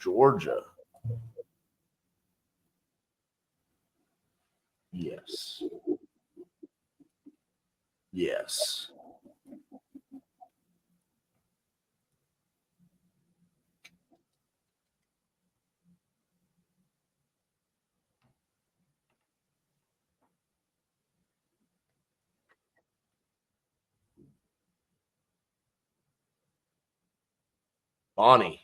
Georgia. Yes. Yes. Bonnie.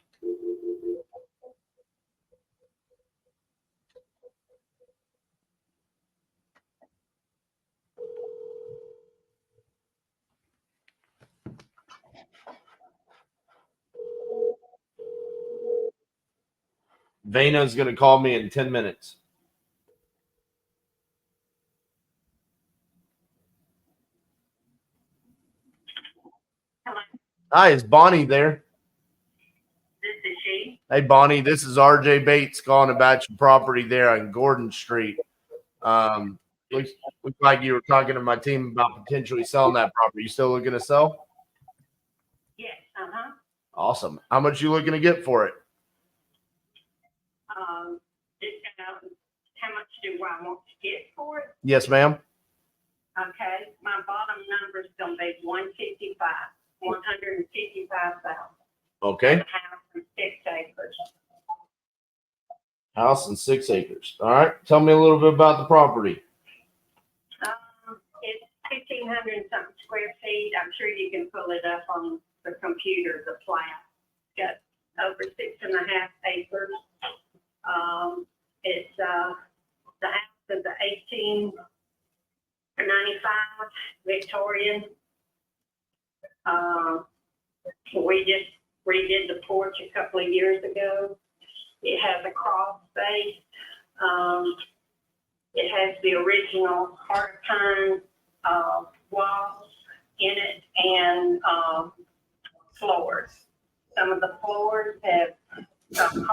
Vena's going to call me in 10 minutes. Hello. Hi, is Bonnie there? This is she. Hey, Bonnie, this is RJ Bates calling about your property there on Gordon Street. Looks like you were talking to my team about potentially selling that property. You still looking to sell? Yes. Awesome. How much you looking to get for it? How much do I want to get for it? Yes, ma'am. Okay. My bottom number is going to be 155. 155,000. Okay. House and 6 acres. House and 6 acres. All right. Tell me a little bit about the property. It's 1,500 and something square feet. I'm sure you can pull it up on the computer, the plat. Got over 6.5 acres. It's the house is the 1895 Victorian. We just redid the porch a couple of years ago. It has a crawl space. It has the original heart pine walls in it and floors. Some of the floors have some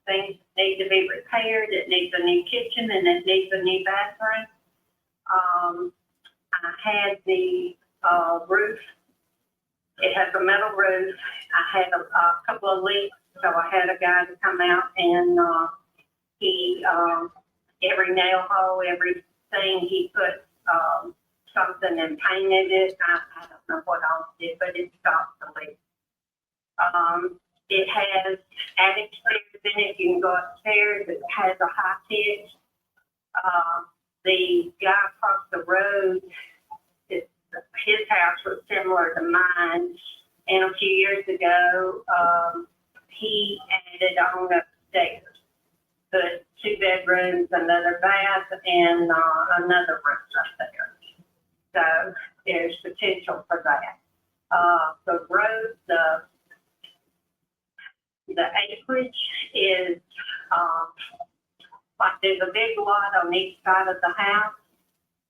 things that need to be repaired. It needs a new kitchen and it needs a new bathroom. I had the roof. It has a metal roof. I had a couple of leaks, so I had a guy to come out and he every nail hole, everything he put something and painted it. I don't know what else did, but it stopped the leak. It has attic stairs in it. You can go upstairs. It has a high pitch. The guy across the road, his house was similar to mine. And a few years ago, he added on upstairs. Put 2 bedrooms, another bath, and another room up there. So there's potential for that. The road, the acreage is like there's a big lot on each side of the house,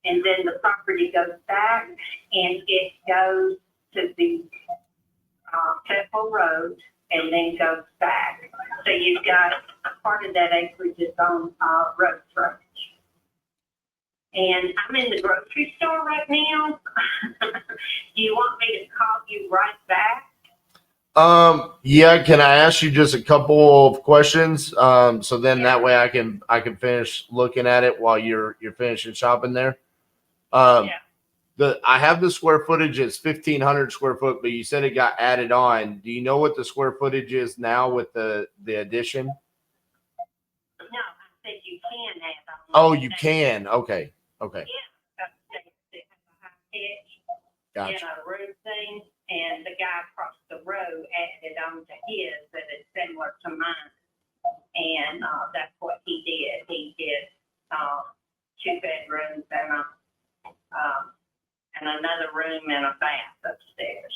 and then the property goes back, and it goes to the Temple Road, and then goes back. So you've got part of that acreage is on road frontage. And I'm in the grocery store right now. Do you want me to call you right back? Yeah, can I ask you just a couple of questions? So then that way I can finish looking at it while you're finishing shopping there. Yeah. I have the square footage is 1,500 square foot, but you said it got added on. Do you know what the square footage is now with the addition? No, I said you can add on. Oh, you can. Okay. Yeah, it has a high pitch. Gotcha. And a roof thing, and the guy across the road added on to his that is similar to mine. And that's what he did. He did 2 bedrooms and another room and a bath upstairs.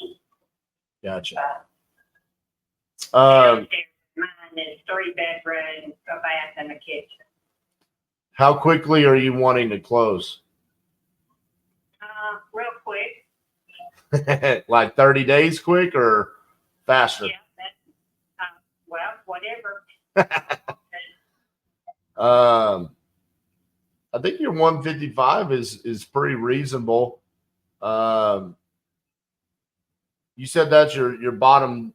Gotcha. Downstairs, mine is 3 bedrooms, a bath, and a kitchen. How quickly are you wanting to close? Real quick. Like 30 days quick or faster? Yeah, well, whatever. I think your 155 is pretty reasonable. You said that's your bottom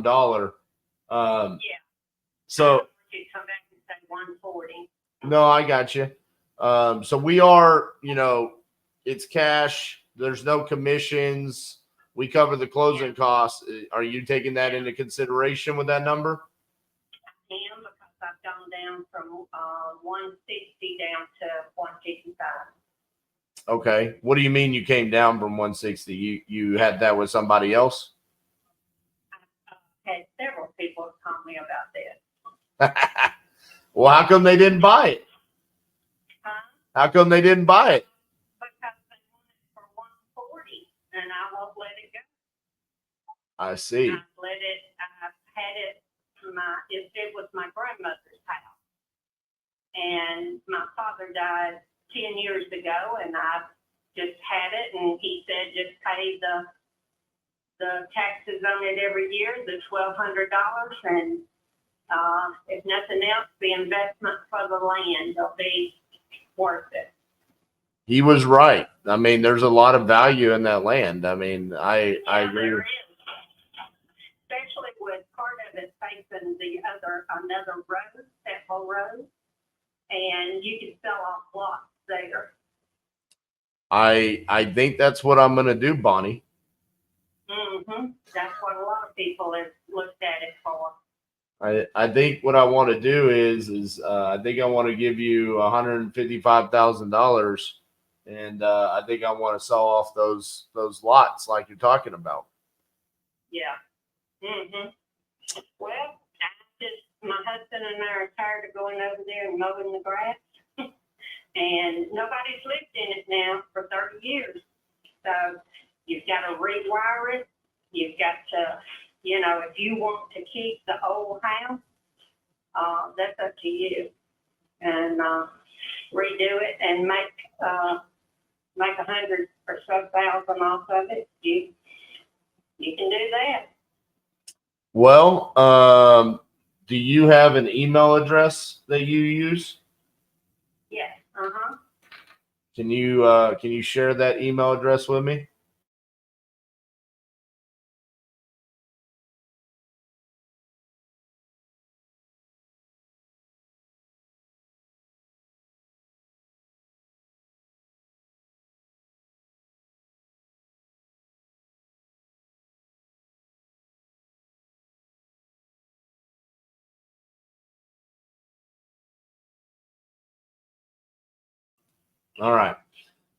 dollar. Yeah. So you come back and say 140. no, I got you. So we are, it's cash. There's no commissions. We cover the closing costs. Are you taking that into consideration with that number? I am, because I've gone down from 160 down to 155. Okay. What do you mean you came down from 160? You had that with somebody else? I had several people call me about this. Well, how come they didn't buy it? How come they didn't buy it? Because they want it for 140, and I won't let it go. I see. I've had it. It was my grandmother's house, and my father died 10 years ago, and I just had it, and he said just pay the taxes on it every year, the $1,200, and if nothing else, the investment for the land will be worth it. He was right. I mean, there's a lot of value in that land. I mean, I agree. There is. Especially with part of it facing another road, several roads, and you can sell off lots there. I think that's what I'm gonna do, Bonnie. That's what a lot of people have looked at it for. I think what I want to do is I think I want to give you $155,000, and I think I want to sell off those lots like you're talking about. Yeah. Well, my husband and I are tired of going over there and mowing the grass, and nobody's lived in it now for 30 years. So you've got to rewire it. You've got to, if you want to keep the old house, that's up to you. And redo it and make 100 or so thousand off of it. You can do that. Well, do you have an email address that you use? Yes. Can you share that email address with me? All right.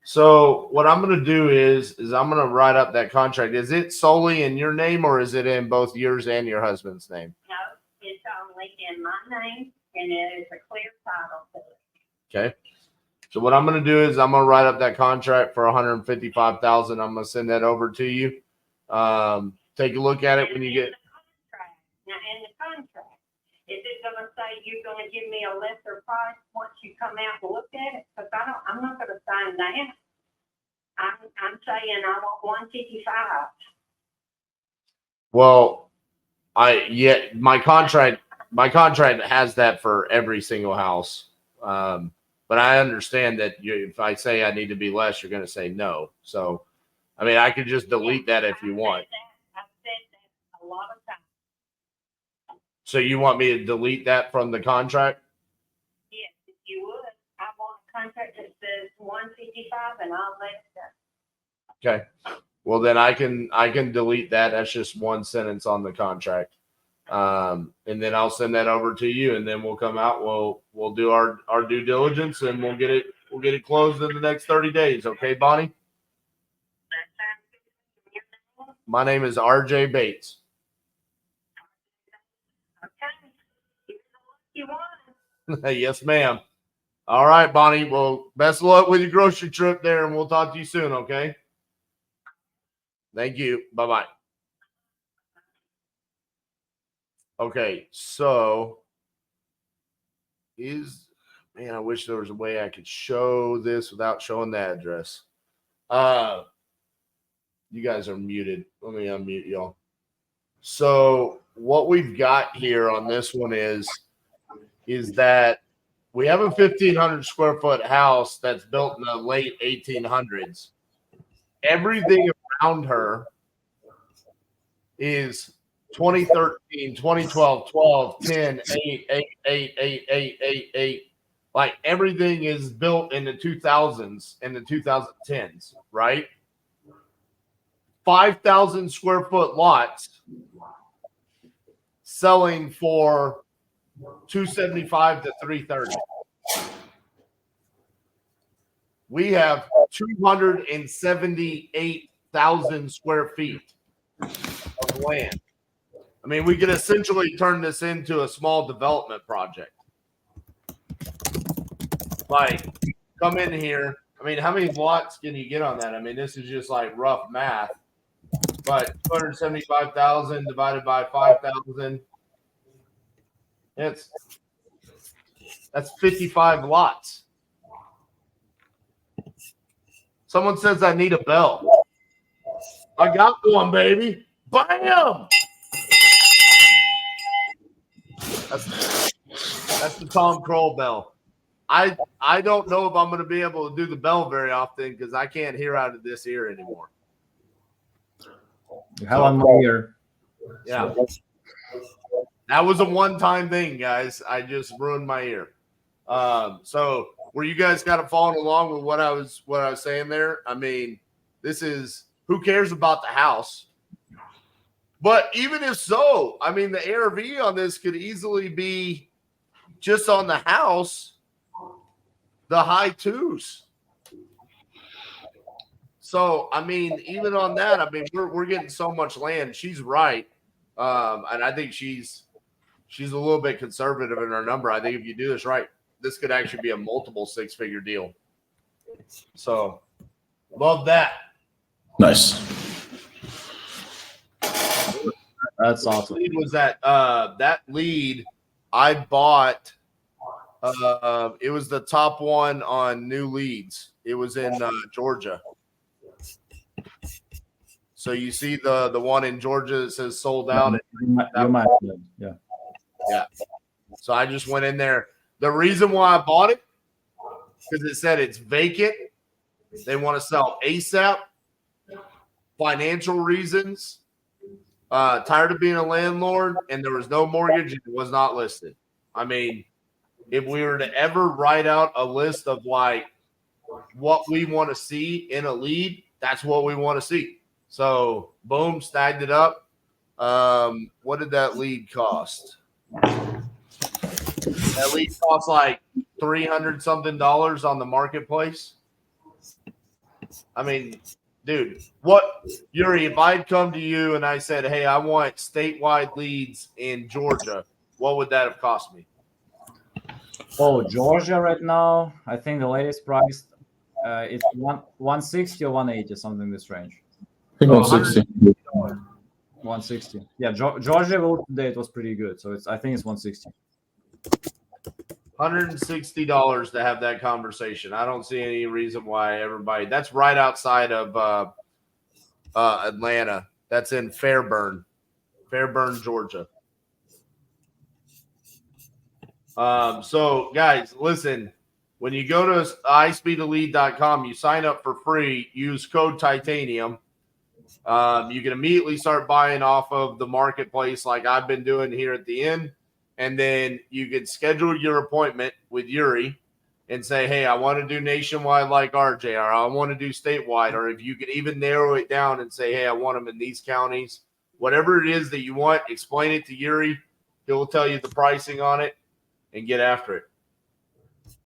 So what I'm going to do is I'm going to write up that contract. Is it solely in your name, or is it in both yours and your husband's name? No, it's only in my name, and it is a clear title to it. Okay. So what I'm going to do is I'm going to write up that contract for $155,000. I'm going to send that over to you. Take a look at it when you get. Now, in the contract, is it going to say you're going to give me a lesser price once you come out and look at it? Because I'm not going to sign that. I'm saying I want 155. Well, my contract has that for every single house. But I understand that if I say I need to be less, you're going to say no. So, I mean, I could just delete that if you want. I've said that a lot of times. So you want me to delete that from the contract? Yes, if you would. I want a contract that says 155, and I'll let it go. Okay. Well, then I can delete that. That's just one sentence on the contract. And then I'll send that over to you, and then we'll come out. We'll do our due diligence, and we'll get it closed in the next 30 days. Okay, Bonnie? That sounds good. My name is RJ Bates. Okay. You want. Yes, ma'am. All right, Bonnie. Well, best of luck with your grocery trip there, and we'll talk to you soon. Okay. Thank you. Bye-bye. Okay, so I wish there was a way I could show this without showing the address. You guys are muted. Let me unmute y'all. So what we've got here on this one is that we have a 1,500 square foot house that's built in the late 1800s. Everything around her is 2013, 2012, 12, 10, 8, 8, 8, 8, 8, 8, 8. Like everything is built in the 2000s and the 2010s, right? 5,000 square foot lots selling for 275 to 330. We have 278,000 square feet of land. I mean, we could essentially turn this into a small development project. Like, come in here. I mean, how many lots can you get on that? I mean, this is just like rough math. But 275,000 divided by 5,000, that's 55 lots. Someone says I need a bell. I got one, baby. Bam! That's the Tom Kroll bell. I don't know if I'm going to be able to do the bell very often because I can't hear out of this ear anymore. You have one more ear. Yeah. That was a one-time thing, guys. I just ruined my ear. So were you guys kind of following along with what I was saying there? I mean, this is who cares about the house? But even if so, I mean, the ARV on this could easily be just on the house, the high twos. So, I mean, even on that, I mean, we're getting so much land. She's right. And I think she's a little bit conservative in her number. I think if you do this right, this could actually be a multiple six-figure deal. So, love that. Nice. That's awesome. Lead was that lead I bought. It was the top one on new leads. It was in Georgia. So you see the one in Georgia that says sold out. Yeah. So I just went in there. The reason why I bought it because it said it's vacant. They want to sell ASAP. Financial reasons. Tired of being a landlord, and there was no mortgage. And it was not listed. I mean, if we were to ever write out a list of like what we want to see in a lead, that's what we want to see. So, boom, snagged it up. What did that lead cost? That lead cost like $300 something on the marketplace. I mean, dude, what, Yuri, if I'd come to you and I said, hey, I want statewide leads in Georgia, what would that have cost me? Oh, Georgia right now, I think the latest price is 160 or 180, something in this range. I think 160. 160. Yeah, Georgia vote today it was pretty good, so I think it's 160. $160 to have that conversation. I don't see any reason why everybody. That's right outside of Atlanta. That's in Fairburn, Georgia. So guys, listen. When you go to ispeedalead.com, you sign up for free. Use code Titanium. You can immediately start buying off of the marketplace like I've been doing here at the end. And then you can schedule your appointment with Yuri and say, hey, I want to do nationwide like RJ, or I want to do statewide. Or if you could even narrow it down and say, hey, I want them in these counties. Whatever it is that you want, explain it to Yuri. He'll tell you the pricing on it and get after it.